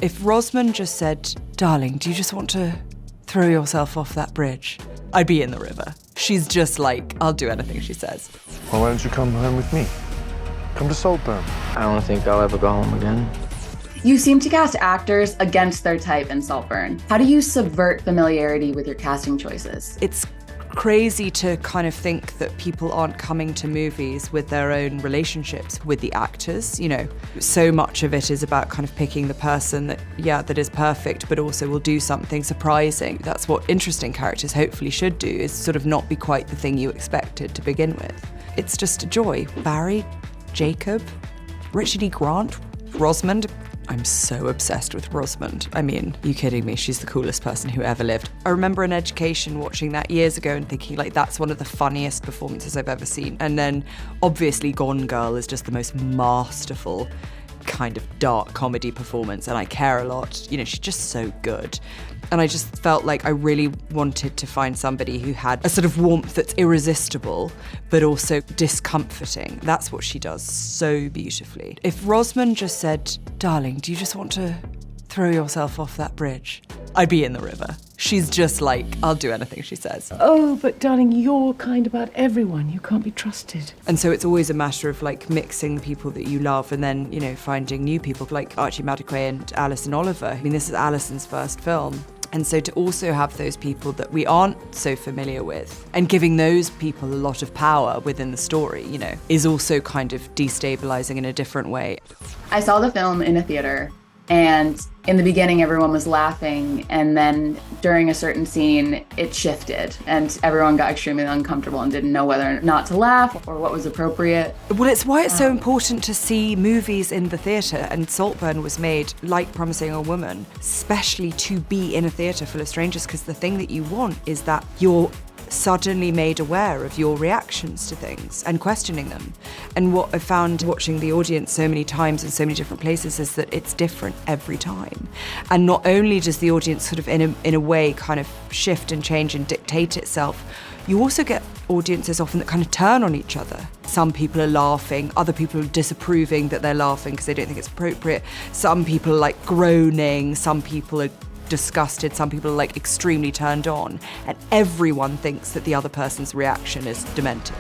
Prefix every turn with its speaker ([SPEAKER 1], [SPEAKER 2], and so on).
[SPEAKER 1] If Rosamund just said, darling, do you just want to throw yourself off that bridge? I'd be in the river. She's just like, I'll do anything she says.
[SPEAKER 2] Well, why don't you come home with me? Come to Saltburn.
[SPEAKER 3] I don't think I'll ever go home again.
[SPEAKER 4] You seem to cast actors against their type in Saltburn. How do you subvert familiarity with your casting choices?
[SPEAKER 1] It's crazy to kind of think that people aren't coming to movies with their own relationships with the actors, you know. So much of it is about kind of picking the person that is perfect, but also will do something surprising. That's what interesting characters hopefully should do, is sort of not be quite the thing you expected to begin with. It's just a joy. Barry, Jacob, Richard E. Grant, Rosamund. I'm so obsessed with Rosamund. I mean, you kidding me? She's the coolest person who ever lived. I remember in Education watching that years ago and thinking, like, that's one of the funniest performances I've ever seen. And then, obviously, Gone Girl is just the most masterful kind of dark comedy performance, and I care a lot. You know, she's just so good. And I just felt like I really wanted to find somebody who had a sort of warmth that's irresistible, but also discomforting. That's what she does so beautifully. If Rosamund just said, darling, do you just want to throw yourself off that bridge? I'd be in the river. She's just like, I'll do anything she says.
[SPEAKER 5] Oh, but darling, you're kind about everyone. You can't be trusted.
[SPEAKER 1] And so it's always a matter of like mixing the people that you love and then, you know, finding new people like Archie Madekwe and Alison Oliver. I mean, this is Alison's first film. And so to also have those people that we aren't so familiar with and giving those people a lot of power within the story, you know, is also kind of destabilizing in a different way.
[SPEAKER 4] I saw the film in a theater, and in the beginning everyone was laughing, and then during a certain scene it shifted and everyone got extremely uncomfortable and didn't know whether or not to laugh or what was appropriate.
[SPEAKER 1] Well, it's why it's so important to see movies in the theatre, and Saltburn was made, like Promising Young Woman, especially to be in a theatre full of strangers, because the thing that you want is that you're suddenly made aware of your reactions to things and questioning them. And what I found watching the audience so many times in so many different places is that it's different every time. And not only does the audience sort of in a way kind of shift and change and dictate itself, you also get audiences often that kind of turn on each other. Some people are laughing, other people are disapproving that they're laughing because they don't think it's appropriate. Some people are like groaning, some people are disgusted, some people are like extremely turned on, and everyone thinks that the other person's reaction is demented.